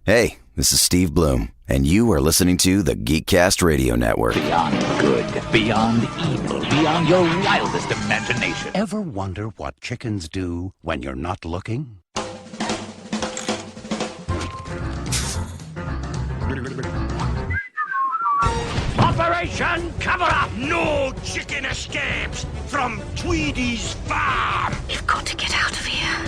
Hey, this is Steve Bloom, and you are listening to the GeekCast Radio Network. Beyond good, beyond evil, beyond your wildest imagination. Ever wonder what chickens do when you're not looking? Operation Cover Up! No chicken escapes from Tweedy's farm! You've got to get out of here.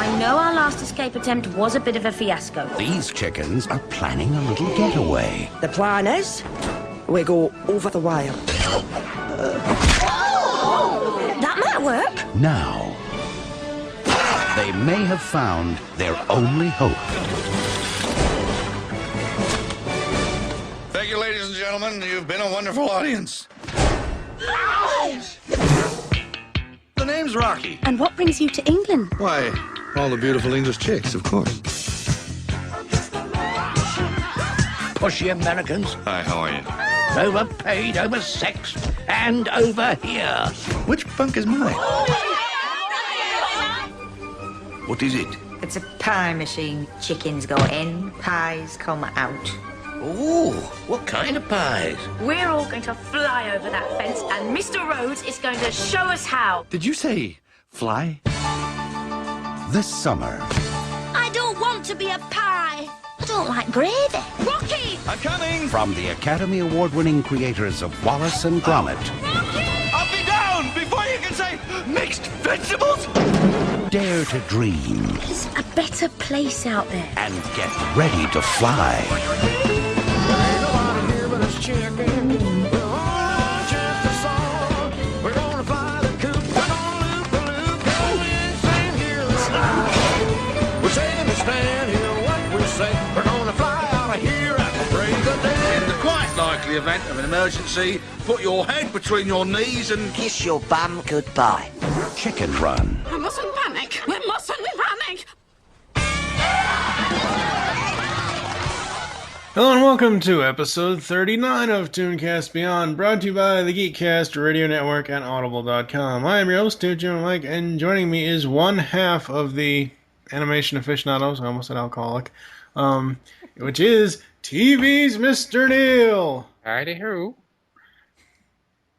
I know our last escape attempt was a bit of a fiasco. These chickens are planning a little getaway. The plan is, we go over the wire. That might work. Now, they may have found their only hope. Thank you, ladies and gentlemen. You've been a wonderful audience. The name's Rocky. And what brings you to England? Why, all the beautiful English chicks, of course. Pushy Americans, Hi, how are you? overpaid, oversexed, and over here. Which bunk is mine? What is it? It's a pie machine. Chickens go in, pies come out. Ooh, what kind of pies? We're all going to fly over that fence, and Mr. Rhodes is going to show us how. Did you say fly? This summer, I don't want to be a pie. I don't like gravy. Rocky! I'm coming! from the Academy Award-winning creators of Wallace and Gromit, I'll be down before you can say mixed vegetables! dare to dream There's a better place out there. and get ready to fly. In the quite likely event of an emergency, put your head between your knees and Kiss your bum goodbye. Chicken Run. We mustn't panic. We mustn't panic. Hello and welcome to episode 39 of ToonCast Beyond, brought to you by the GeekCast Radio Network and Audible.com. I am your host, Jim Mike, and joining me is one half of the animation aficionados, I almost said alcoholic, which is TV's Mr. Neil. Howdy-ho.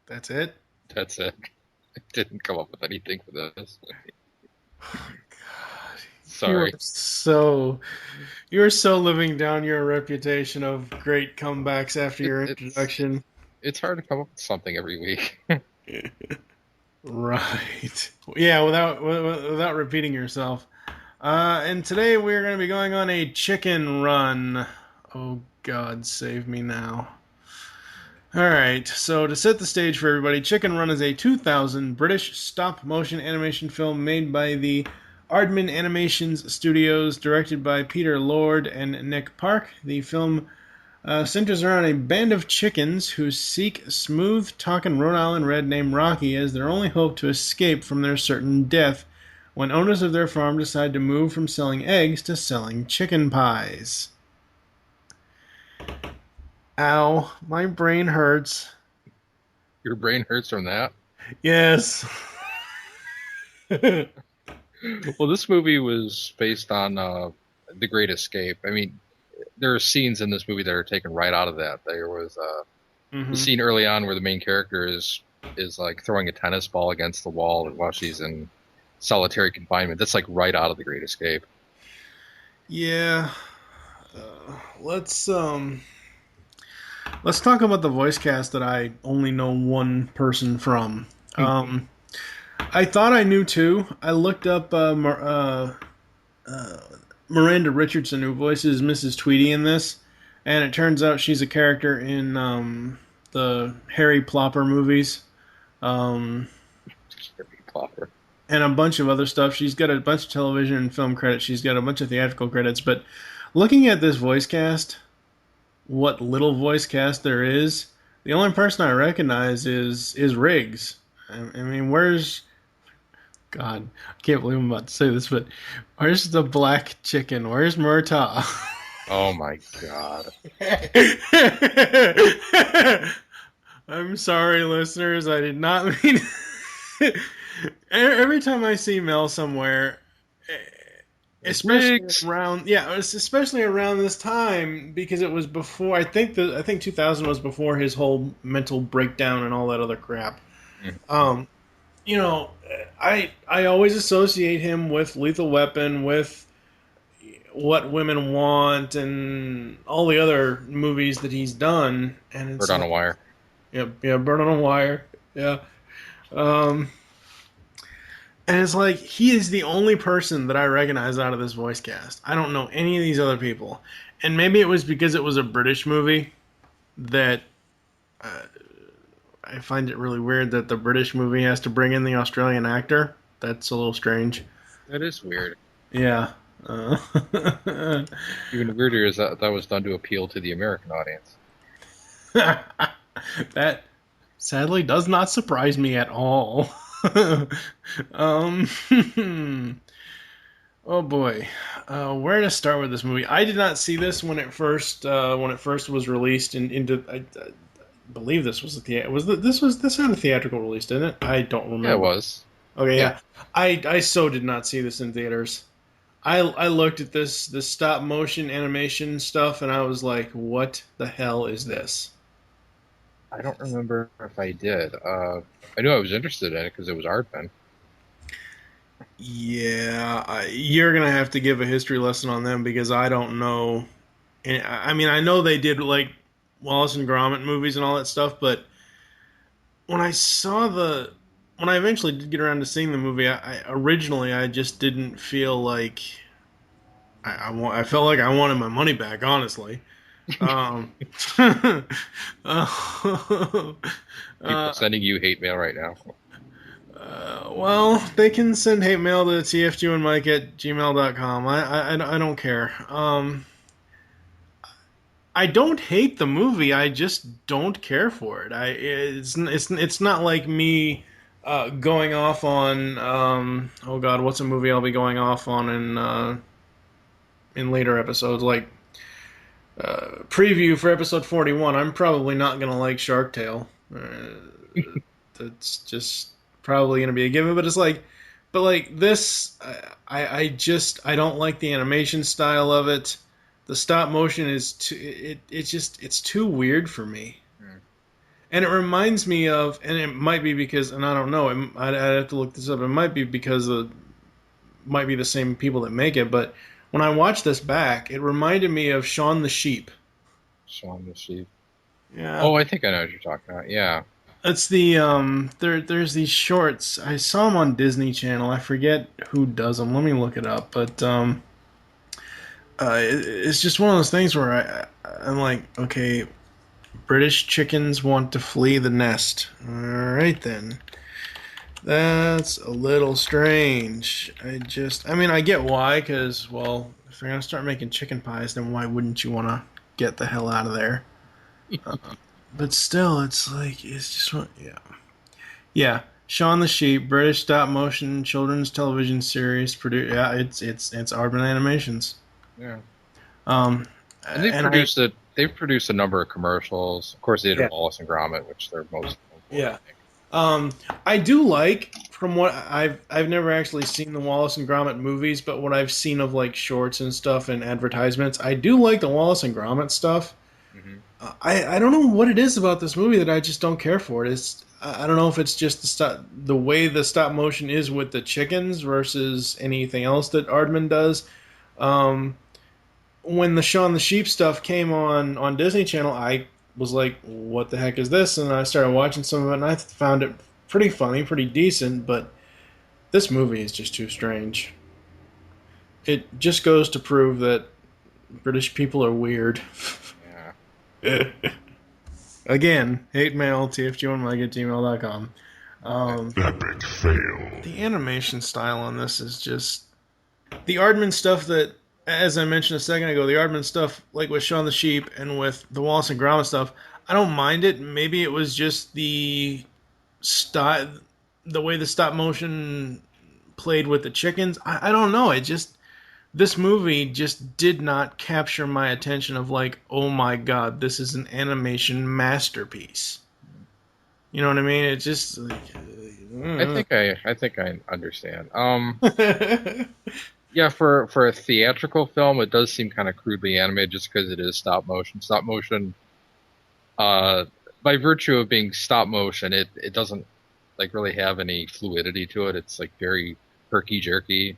That's it? That's it. I didn't come up with anything for this. Sorry. You're so living down your reputation of great comebacks after your introduction. It's hard to come up with something every week. Right. Yeah, without repeating yourself. And today we're going to be going on a chicken run. Oh, God, save me now. Alright, so to set the stage for everybody, Chicken Run is a 2000 British stop-motion animation film made by the Aardman Animations Studios, directed by Peter Lord and Nick Park. The film centers around a band of chickens who seek smooth-talking Rhode Island Red named Rocky as their only hope to escape from their certain death when owners of their farm decide to move from selling eggs to selling chicken pies. Ow, my brain hurts. Your brain hurts from that? Yes. Well, this movie was based on The Great Escape. I mean, there are scenes in this movie that are taken right out of that. There was the scene early on where the main character is like throwing a tennis ball against the wall while she's in solitary confinement. That's like right out of The Great Escape. Yeah. Let's talk about the voice cast that I only know one person from. I thought I knew two. I looked up Miranda Richardson, who voices Mrs. Tweedy in this, and it turns out she's a character in the Harry Plopper movies. Harry Plopper. And a bunch of other stuff. She's got a bunch of television and film credits. She's got a bunch of theatrical credits. But looking at this voice cast, what little voice cast there is, the only person I recognize is Riggs. I mean, where's... God, I can't believe I'm about to say this, but where's the black chicken? Where's Murtaugh? Oh my God. I'm sorry, listeners. I did not mean every time I see Mel somewhere, especially especially around this time, because it was before. I think 2000 was before his whole mental breakdown and all that other crap. Mm-hmm. You know, I always associate him with Lethal Weapon, with What Women Want, and all the other movies that he's done. And it's Bird on a Wire. Yeah, Bird on a Wire. Yeah. And it's like, he is the only person that I recognize out of this voice cast. I don't know any of these other people. And maybe it was because it was a British movie that I find it really weird that the British movie has to bring in the Australian actor. That's a little strange. That is weird. Yeah. Even weirder is that was done to appeal to the American audience. That sadly does not surprise me at all. Oh boy, where to start with this movie? I did not see this when it first was released into. I believe this was this had a theatrical release, didn't it? I don't remember. Yeah, it was. Okay, yeah. I so did not see this in theaters. I looked at this stop motion animation stuff and I was like, what the hell is this? I don't remember if I did. I knew I was interested in it because it was Aardman. Yeah, you're gonna have to give a history lesson on them because I don't know. And I mean, I know they did like Wallace and Gromit movies and all that stuff, but when I eventually did get around to seeing the movie, originally I just didn't feel like I felt like I wanted my money back, honestly. People sending you hate mail right now. Well, they can send hate mail to tfgmike@gmail.com. I don't care. I don't hate the movie. I just don't care for it. It's not like me going off on oh god, what's a movie I'll be going off on in later episodes, like preview for episode 41. I'm probably not gonna like Shark Tale. That's just probably gonna be a given. But this, I don't like the animation style of it. The stop motion is it's too weird for me. And it reminds me of, and it might be because, and I don't know, I'd have to look this up. It might be because might be the same people that make it, but when I watched this back, it reminded me of Shaun the Sheep. Shaun the Sheep. Yeah. Oh, I think I know what you're talking about. Yeah. It's the there's these shorts. I saw them on Disney Channel. I forget who does them. Let me look it up. But it's just one of those things where I'm like, okay, British chickens want to flee the nest. All right then. That's a little strange. I get why, because, well, if they're going to start making chicken pies, then why wouldn't you want to get the hell out of there? But still, it's like, it's just, yeah. Yeah, Shaun the Sheep, British stop-motion children's television series, produced, yeah, it's Aardman Animations. Yeah. And they've produced a number of commercials. Of course, they did Wallace and Gromit, which they're most known for. Yeah. I do like, from what I've never actually seen the Wallace and Gromit movies, but what I've seen of like shorts and stuff and advertisements, I do like the Wallace and Gromit stuff. Mm-hmm. I don't know what it is about this movie that I just don't care for it. I don't know if it's just the way the stop motion is with the chickens versus anything else that Aardman does. When the Shaun the Sheep stuff came on Disney Channel, I was like, what the heck is this? And I started watching some of it, and I found it pretty funny, pretty decent, but this movie is just too strange. It just goes to prove that British people are weird. Yeah. Again, hate mail, tfg1mike@gmail.com. Epic fail. The animation style on this is just... The Aardman stuff that, as I mentioned a second ago, the Aardman stuff, like with Shaun the Sheep and with the Wallace and Gromit stuff, I don't mind it. Maybe it was just the way the stop motion played with the chickens. I don't know. This movie just did not capture my attention of like, oh my god, this is an animation masterpiece. You know what I mean? It's just like, I think I understand. Yeah, for a theatrical film, it does seem kind of crudely animated just because it is stop motion. Stop motion, uh, by virtue of being stop motion, it doesn't like really have any fluidity to it. It's like very herky jerky,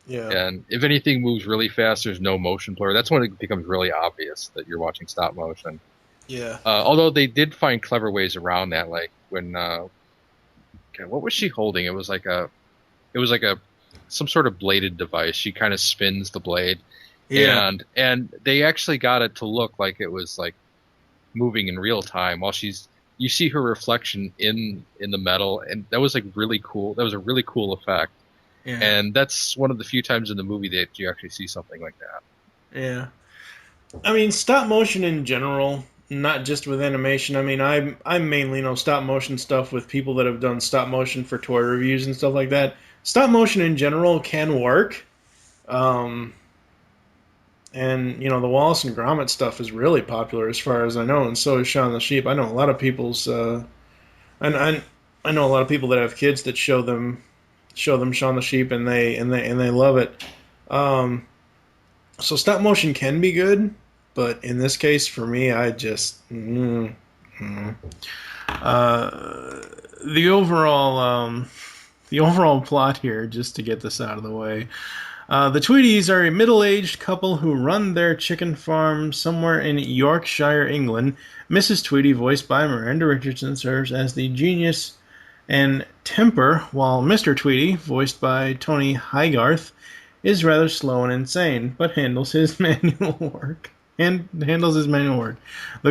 yeah, and if anything moves really fast, there's no motion blur. That's when it becomes really obvious that you're watching stop motion. yeah, Although they did find clever ways around that, like when God, what was she holding? It was like a some sort of bladed device. She kind of spins the blade, yeah, and they actually got it to look like it was like moving in real time while you see her reflection in the metal, and that was like really cool. That was a really cool effect, yeah, and that's one of the few times in the movie that you actually see something like that. yeah. I mean, stop motion in general, not just with animation. I mean, I mainly know stop motion stuff with people that have done stop motion for toy reviews and stuff like that. Stop motion in general can work. Um, and you know, the Wallace and Gromit stuff is really popular as far as I know, and so is Shaun the Sheep. I know a lot of people's I know a lot of people that have kids that show them Shaun the Sheep, and they love it. Um, so stop motion can be good, but in this case, for me, I just uh, the overall the overall plot here, just to get this out of the way. The Tweedies are a middle-aged couple who run their chicken farm somewhere in Yorkshire, England. Mrs. Tweedy, voiced by Miranda Richardson, serves as the genius and temper, while Mr. Tweedy, voiced by Tony Highgarth, is rather slow and insane, but handles his manual work. The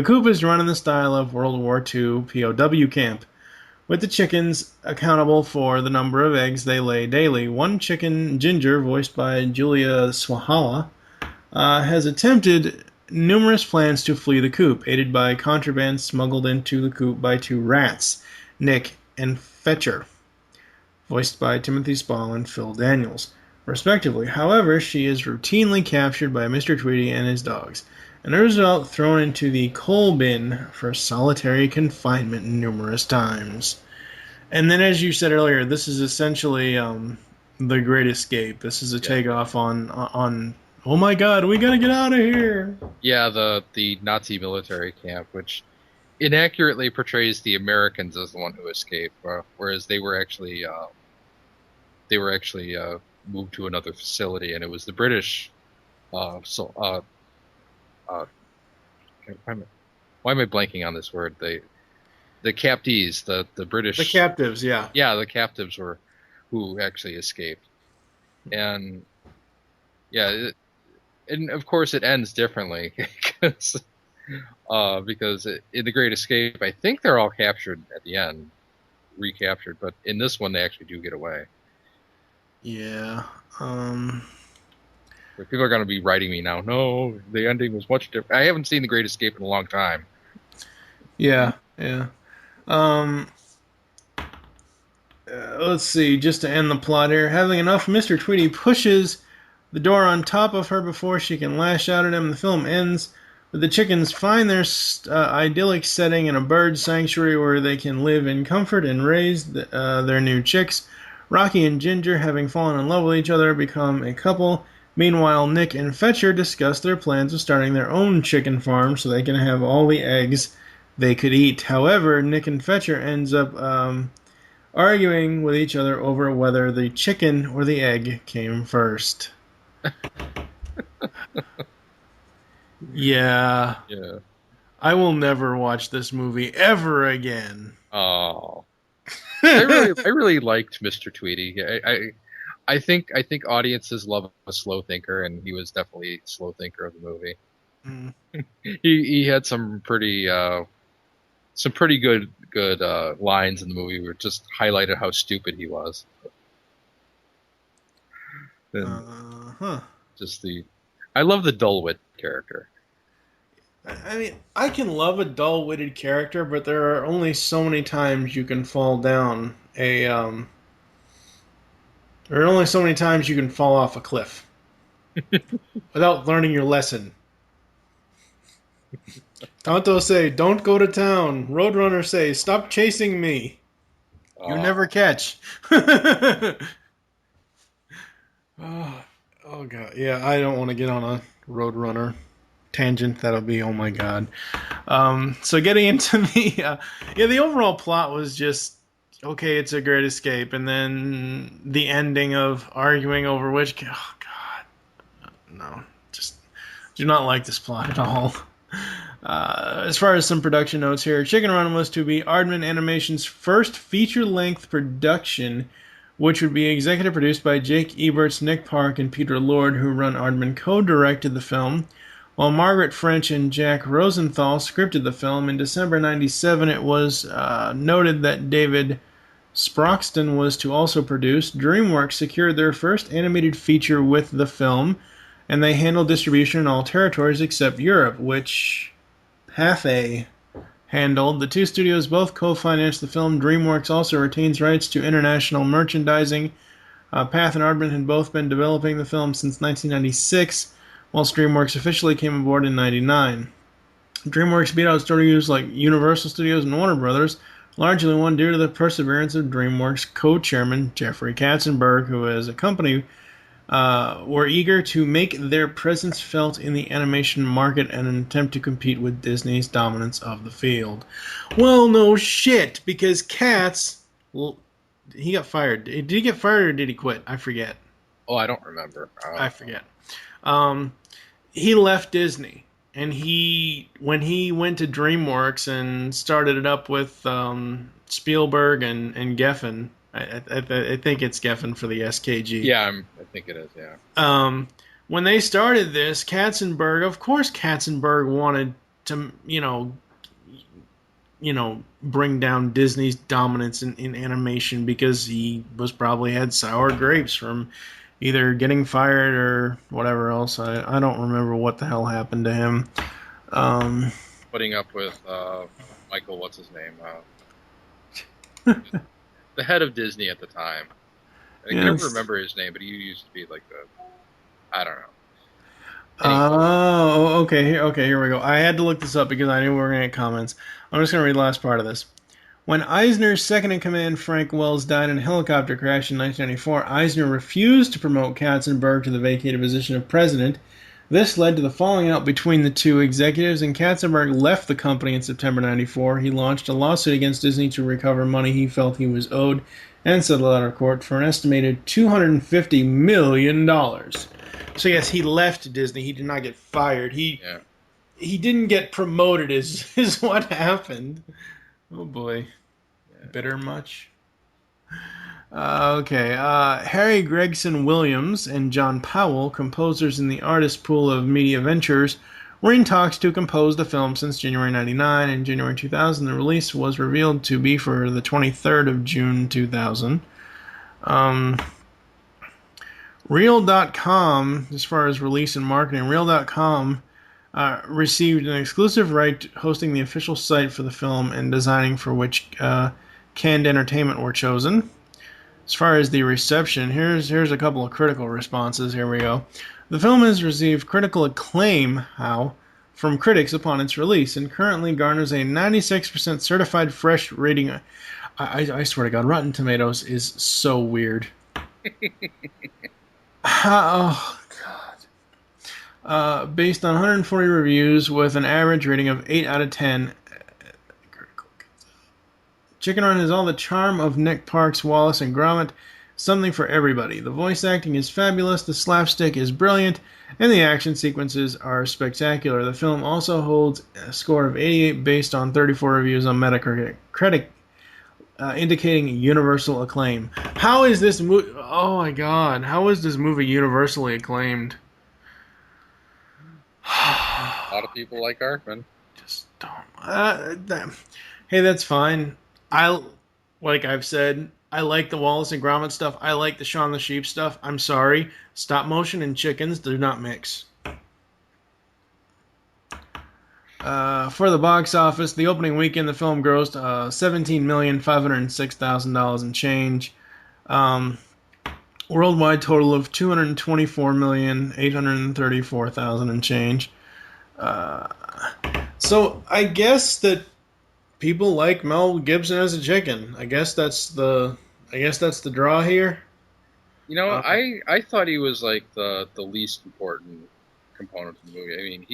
coop is run in the style of World War II POW camp, with the chickens accountable for the number of eggs they lay daily. One chicken, Ginger, voiced by Julia Swahala, has attempted numerous plans to flee the coop, aided by contraband smuggled into the coop by two rats, Nick and Fetcher, voiced by Timothy Spall and Phil Daniels, respectively. However, she is routinely captured by Mr. Tweedy and his dogs, and as a result thrown into the coal bin for solitary confinement numerous times. And then, as you said earlier, this is essentially the Great Escape. This is a takeoff on oh my God, we gotta get out of here. Yeah, the Nazi military camp, which inaccurately portrays the Americans as the one who escaped, whereas they were actually moved to another facility, and it was the British. Why am I blanking on this word? The captives, the British, the captives, yeah, the captives were who actually escaped, and and of course it ends differently because in the Great Escape, I think they're all captured at the end, recaptured, but in this one they actually do get away. Yeah. People are going to be writing me now. No, the ending was much different. I haven't seen The Great Escape in a long time. Yeah, yeah. Let's see, just to end the plot here. Having enough, Mr. Tweedy pushes the door on top of her before she can lash out at him. The film ends with the chickens find their idyllic setting in a bird sanctuary where they can live in comfort and raise their new chicks. Rocky and Ginger, having fallen in love with each other, become a couple. Meanwhile, Nick and Fetcher discuss their plans of starting their own chicken farm so they can have all the eggs they could eat. However, Nick and Fetcher ends up arguing with each other over whether the chicken or the egg came first. Yeah. I will never watch this movie ever again. Oh. I really liked Mr. Tweedy. I think audiences love a slow thinker, and he was definitely a slow thinker of the movie. Mm. He had some pretty good lines in the movie where it just highlighted how stupid he was. I love the dull-wit character. I mean, I can love a dull-witted character, but there are only so many times you can fall down there are only so many times you can fall off a cliff without learning your lesson. Tonto say, "Don't go to town." Roadrunner say, "Stop chasing me. You never catch." Oh god, yeah, I don't want to get on a Roadrunner tangent. That'll be, oh my god. So getting into the overall plot was just okay. It's a great escape, and then the ending of arguing over which. Oh god, no, just do not like this plot at all. As far as some production notes here, Chicken Run was to be Aardman Animation's first feature-length production, which would be executive produced by Jake Eberts, Nick Park, and Peter Lord, who Ron Aardman co-directed the film, while Margaret French and Jack Rosenthal scripted the film. In December 1997, it was noted that David Sproxton was to also produce. DreamWorks secured their first animated feature with the film, and they handled distribution in all territories except Europe, which Pathé handled. The two studios both co-financed the film. DreamWorks also retains rights to international merchandising. Path and Aardman had both been developing the film since 1996, whilst DreamWorks officially came aboard in 1999. DreamWorks beat out studios like Universal Studios and Warner Brothers, largely won due to the perseverance of DreamWorks co-chairman Jeffrey Katzenberg, who as a company were eager to make their presence felt in the animation market in an attempt to compete with Disney's dominance of the field. Well, no shit, because Katz, he got fired. Did he get fired or did he quit? I forget. Oh, I don't remember. I forget. He left Disney, and when he went to DreamWorks and started it up with Spielberg and Geffen. I think it's Geffen for the SKG. Yeah, I think it is, yeah. When they started this, Katzenberg, of course Katzenberg wanted to, bring down Disney's dominance in animation because he was probably had sour grapes from either getting fired or whatever else. I don't remember what the hell happened to him. Putting up with Michael, what's his name? The head of Disney at the time. I can never remember his name, but he used to be like I don't know. Anyway. Oh, okay. Here we go. I had to look this up because I knew we were going to get comments. I'm just going to read the last part of this. When Eisner's second-in-command, Frank Wells, died in a helicopter crash in 1994, Eisner refused to promote Katzenberg to the vacated position of president. This led to the falling out between the two executives, and Katzenberg left the company in September 1994. He launched a lawsuit against Disney to recover money he felt he was owed and settled out of court for an estimated $250 million. So yes, he left Disney. He did not get fired. He didn't get promoted is what happened. Oh boy. Yeah. Bitter much? Harry Gregson Williams and John Powell, composers in the artist pool of Media Ventures, were in talks to compose the film since January 1999. In January 2000, the release was revealed to be for the 23rd of June 2000. Reel.com, as far as release and marketing, Reel.com received an exclusive right to hosting the official site for the film and designing for which Canned Entertainment were chosen. As far as the reception, here's a couple of critical responses. Here we go. The film has received critical acclaim, from critics upon its release, and currently garners a 96% certified fresh rating. I swear to God, Rotten Tomatoes is so weird. Oh, God. Based on 140 reviews with an average rating of 8 out of 10. Chicken Run has all the charm of Nick Park's Wallace and Gromit, something for everybody. The voice acting is fabulous, the slapstick is brilliant, and the action sequences are spectacular. The film also holds a score of 88 based on 34 reviews on Metacritic, indicating universal acclaim. How is this movie... Oh my God. How is this movie universally acclaimed? A lot of people like Aardman. Just don't... Hey, that's fine. Like I've said, I like the Wallace and Gromit stuff. I like the Shaun the Sheep stuff. I'm sorry. Stop motion and chickens do not mix. For the box office, the opening weekend, the film grossed $17,506,000 and change. Worldwide total of $224,834,000 and change. So I guess that people like Mel Gibson as a chicken. I guess that's the draw here. I thought he was like the least important component of the movie. I mean,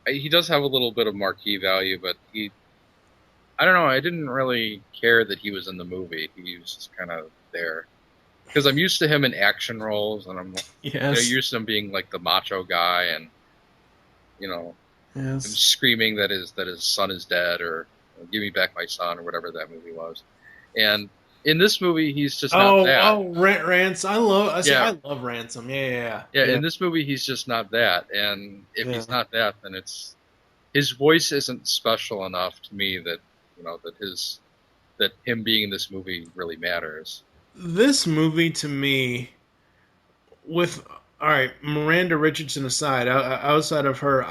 he does have a little bit of marquee value, but I don't know. I didn't really care that he was in the movie. He was just kind of there because I'm used to him in action roles, and I'm used to him being like the macho guy, and him screaming that his son is dead, or give me back my son, or whatever that movie was. And in this movie, he's just not that. Ransom. I love Ransom. Yeah. In this movie, he's just not that. And if he's not that, then his voice isn't special enough to me that that him being in this movie really matters. This movie to me, with Miranda Richardson aside, outside of her,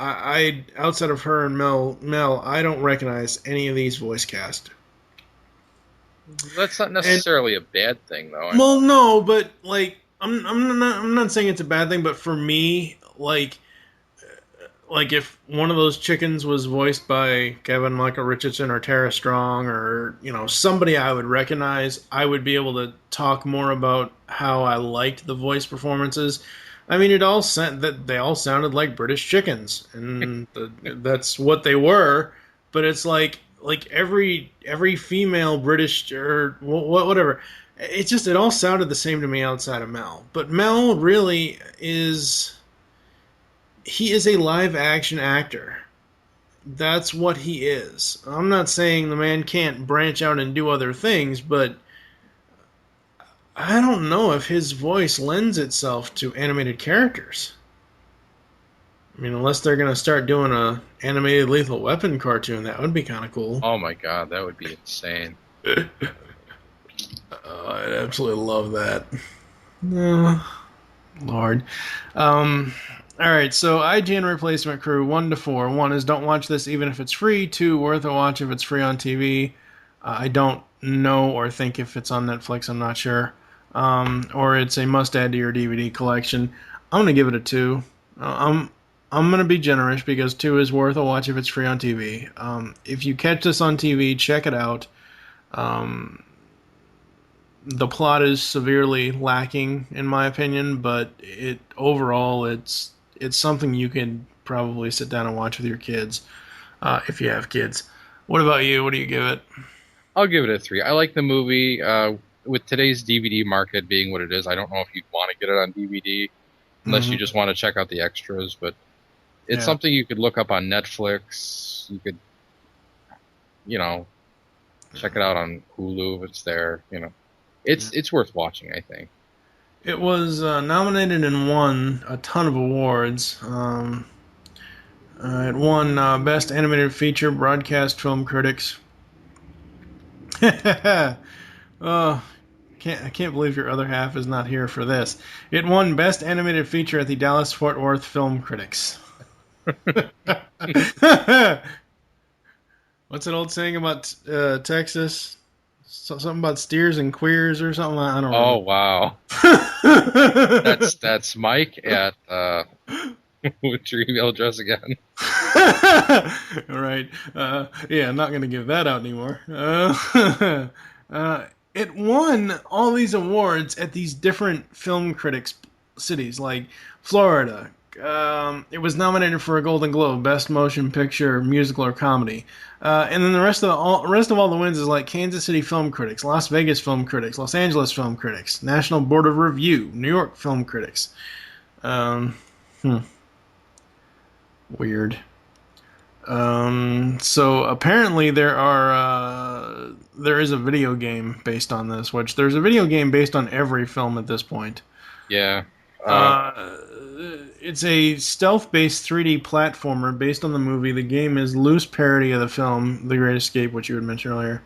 outside of her and Mel, I don't recognize any of these voice cast. That's not necessarily a bad thing, though. Well, no, but like I'm not saying it's a bad thing, but for me, like if one of those chickens was voiced by Kevin Michael Richardson or Tara Strong or somebody I would recognize, I would be able to talk more about how I liked the voice performances. I mean, they all sounded like British chickens, and that's what they were. But it's like every female British or whatever, it all sounded the same to me outside of Mel. But Mel really is. He is a live action actor. That's what he is. I'm not saying the man can't branch out and do other things, but I don't know if his voice lends itself to animated characters. I mean, unless they're going to start doing a animated Lethal Weapon cartoon, that would be kind of cool. Oh my god, that would be insane. I'd absolutely love that. Lord. All right, so IGN replacement crew 1 to 4. 1 is don't watch this even if it's free. 2, worth a watch if it's free on TV. I don't know or think if it's on Netflix. I'm not sure. Or it's a must add to your DVD collection. I'm gonna give it a 2. I'm gonna be generous because 2 is worth a watch if it's free on TV. If you catch this on TV, check it out. The plot is severely lacking in my opinion, but overall it's something you can probably sit down and watch with your kids, if you have kids. What about you? What do you give it? I'll give it a 3. I like the movie. With today's DVD market being what it is, I don't know if you'd want to get it on DVD unless you just want to check out the extras, but it's something you could look up on Netflix. You could, check it out on Hulu if it's there. It's worth watching, I think. It was nominated and won a ton of awards. It won Best Animated Feature, Broadcast Film Critics. I can't believe your other half is not here for this. It won Best Animated Feature at the Dallas-Fort Worth Film Critics. What's that old saying about Texas? Something about steers and queers or something? I don't know. Oh, wow. That's Mike at... what's your email address again? All right. I'm not going to give that out anymore. It won all these awards at these different film critics cities, like Florida. It was nominated for a Golden Globe, Best Motion Picture, Musical, or Comedy. And then the rest of all the wins is like Kansas City Film Critics, Las Vegas Film Critics, Los Angeles Film Critics, National Board of Review, New York Film Critics. Weird. So apparently there is a video game based on this, which there's a video game based on every film at this point. Yeah. It's a stealth-based 3D platformer based on the movie. The game is loose parody of the film The Great Escape, which you had mentioned earlier.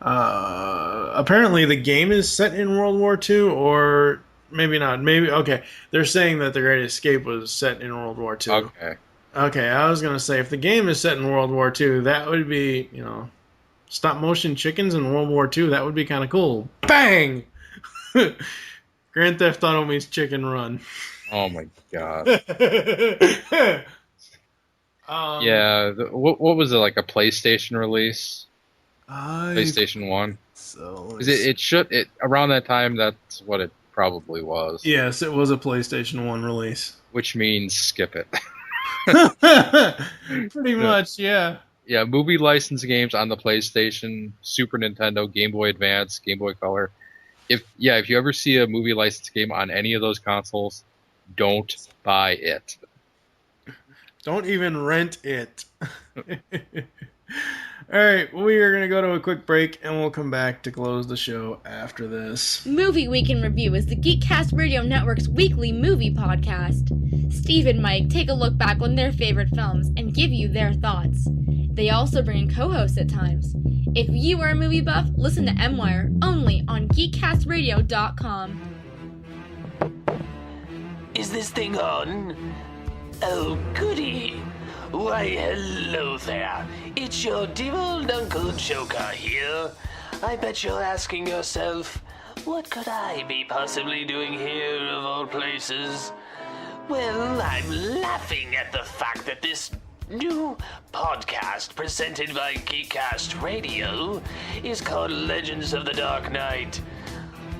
Apparently the game is set in World War II, or maybe not. Okay. They're saying that The Great Escape was set in World War II. Okay, I was going to say, if the game is set in World War II, that would be, stop-motion chickens in World War II. That would be kind of cool. Bang! Grand Theft Auto meets Chicken Run. Oh, my God. Yeah, what was it, like a PlayStation release? PlayStation 1. So It around that time, that's what it probably was. Yes, it was a PlayStation 1 release. Which means skip it. Pretty much, yeah. Yeah, movie licensed games on the PlayStation, Super Nintendo, Game Boy Advance, Game Boy Color. If you ever see a movie licensed game on any of those consoles, don't buy it. Don't even rent it. All right, we are going to go to a quick break, and we'll come back to close the show after this. Movie Week in Review is the GeekCast Radio Network's weekly movie podcast. Steve and Mike take a look back on their favorite films and give you their thoughts. They also bring in co-hosts at times. If you are a movie buff, listen to M-Wire only on GeekCastRadio.com. Is this thing on? Oh, goody. Why, hello there. It's your dear old Uncle Joker here. I bet you're asking yourself, what could I be possibly doing here of all places? Well, I'm laughing at the fact that this new podcast presented by GeekCast Radio is called Legends of the Dark Knight.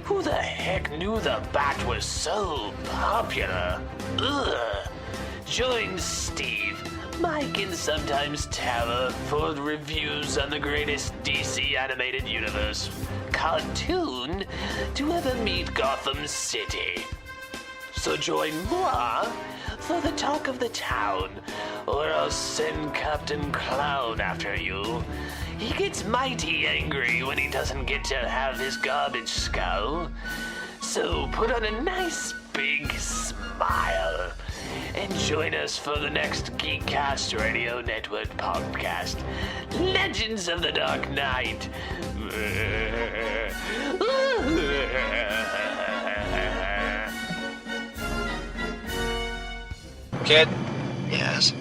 Who the heck knew the Bat was so popular? Ugh. Join Steve, Mike, and sometimes Tara for reviews on the greatest DC animated universe cartoon to ever meet Gotham City. So join moi for the talk of the town, or I'll send Captain Clown after you. He gets mighty angry when he doesn't get to have his garbage skull. So put on a nice big smile and join us for the next GeekCast Radio Network podcast, Legends of the Dark Knight. Kid? Yes?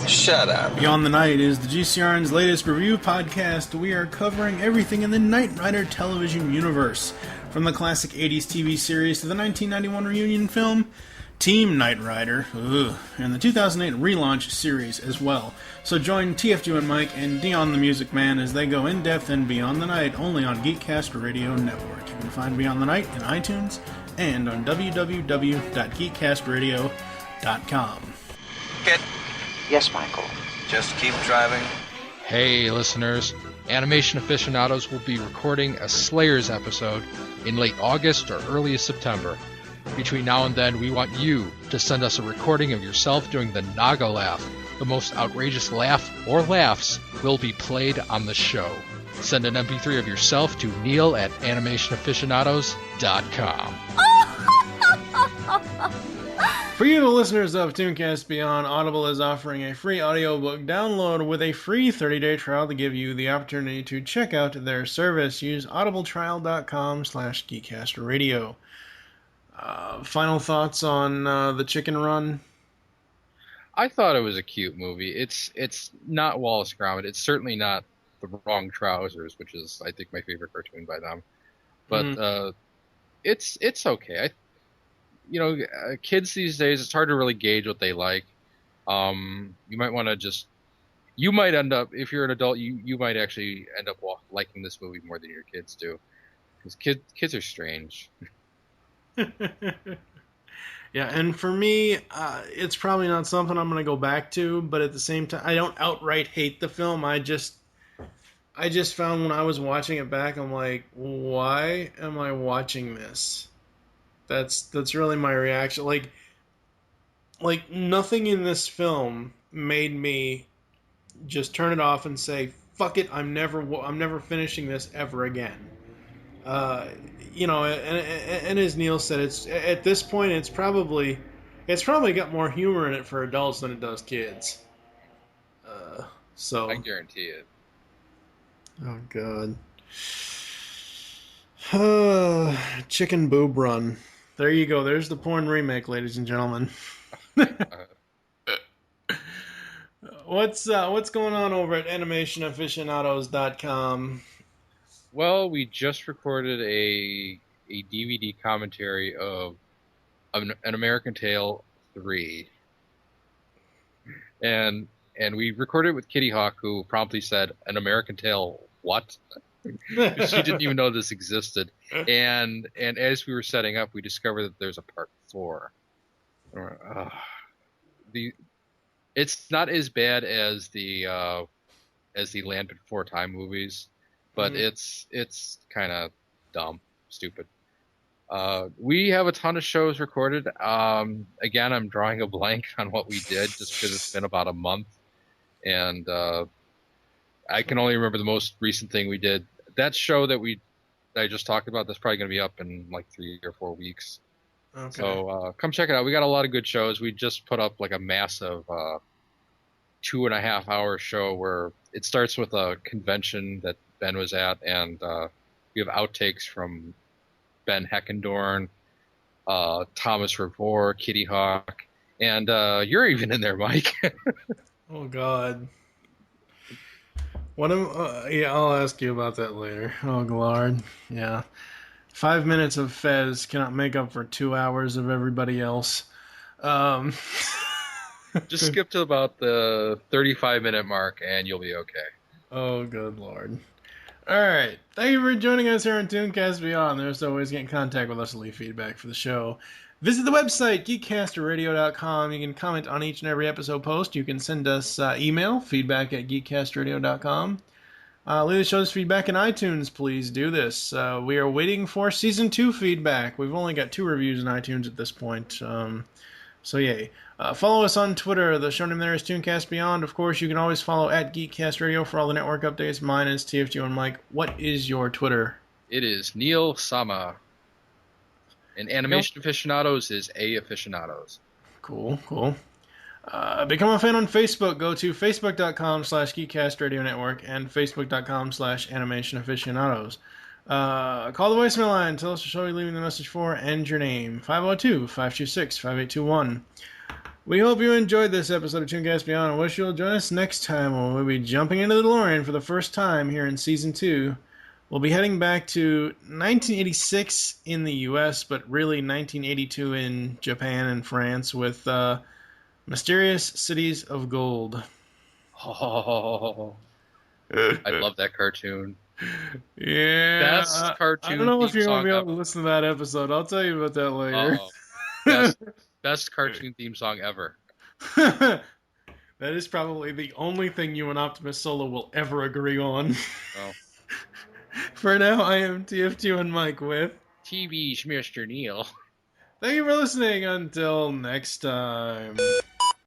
Shut up. Beyond the Night is the GCRN's latest review podcast. We are covering everything in the Knight Rider television universe, from the classic 80s TV series to the 1991 reunion film, Team Knight Rider, and the 2008 relaunch series as well. So join TFG and Mike and Dion the Music Man as they go in-depth in Beyond the Night, only on GeekCast Radio Network. You can find Beyond the Night in iTunes and on www.geekcastradio.com. Kid? Yes, Michael. Just keep driving. Hey, listeners. Animation aficionados will be recording a Slayers episode in late August or early September. Between now and then, we want you to send us a recording of yourself doing the Naga laugh. The most outrageous laugh or laughs will be played on the show. Send an MP3 of yourself to neil@animationaficionados.com. For you, the listeners of ToonCast Beyond, Audible is offering a free audiobook download with a free 30-day trial to give you the opportunity to check out their service. Use audibletrial.com/geekcastradio. Final thoughts on the Chicken Run? I thought it was a cute movie. It's not Wallace Gromit. It's certainly not The Wrong Trousers, which is, I think, my favorite cartoon by them. But it's okay. Kids these days, it's hard to really gauge what they like. You might want to you might end up, if you're an adult, you might actually end up liking this movie more than your kids do. Because kids are strange. Yeah, and for me, it's probably not something I'm going to go back to, but at the same time, I don't outright hate the film. I just found when I was watching it back, I'm like, why am I watching this? That's really my reaction. Like nothing in this film made me just turn it off and say, fuck it, I'm never finishing this ever again. And as Neil said, it's at this point it's probably got more humor in it for adults than it does kids. So I guarantee it. Oh God. Chicken Boob Run. There you go. There's the porn remake, ladies and gentlemen. What's going on over at animationaficionados.com? Well, we just recorded a DVD commentary of An American Tail 3. And and we recorded it with Kitty Hawk, who promptly said, "An American Tail, what?" She didn't even know this existed. And as we were setting up, we discovered that there's a part 4. It's not as bad as the Land Before Time movies, but it's kind of dumb, stupid. We have a ton of shows recorded. Again, I'm drawing a blank on what we did just because it's been about a month, and I can only remember the most recent thing we did. That show that I just talked about, that's probably going to be up in like 3 or 4 weeks. Okay. So come check it out. We got a lot of good shows. We just put up like a massive 2.5 hour show where it starts with a convention that Ben was at, and we have outtakes from Ben Heckendorn, Thomas Revore, Kitty Hawk, and you're even in there, Mike. Oh God. Yeah, I'll ask you about that later. Oh, Glard. Yeah. 5 minutes of Fez cannot make up for 2 hours of everybody else. Just skip to about the 35-minute mark, and you'll be okay. Oh, good Lord. All right. Thank you for joining us here on ToonCast Beyond. There's always get in contact with us to leave feedback for the show. Visit the website, geekcastradio.com. You can comment on each and every episode post. You can send us email, feedback@geekcastradio.com. Leave the show's feedback in iTunes. Please do this. We are waiting for Season 2 feedback. We've only got 2 reviews in iTunes at this point. So yay. Follow us on Twitter. The show name there is ToonCast Beyond. Of course, you can always follow at GeekCast Radio for all the network updates. Mine is TFG1 Mike. What is your Twitter? It is Neil Sama. And Animation Aficionados is A Aficionados. Cool. Become a fan on Facebook. Go to facebook.com/GeekCast Radio Network and facebook.com/Animation Aficionados. Call the voicemail line. Tell us the show you're leaving the message for and your name. 502-526-5821. We hope you enjoyed this episode of ToonCast Beyond and wish you'll join us next time when we'll be jumping into the DeLorean for the first time here in Season 2. We'll be heading back to 1986 in the U.S., but really 1982 in Japan and France with Mysterious Cities of Gold. Oh, I love that cartoon. Yeah. Best cartoon. I don't know if you're going to be able to listen to that episode. I'll tell you about that later. Best cartoon theme song ever. That is probably the only thing you and Optimus Solo will ever agree on. Oh. For now, I am TFG and Mike with TV Mr. Neil. Thank you for listening. Until next time.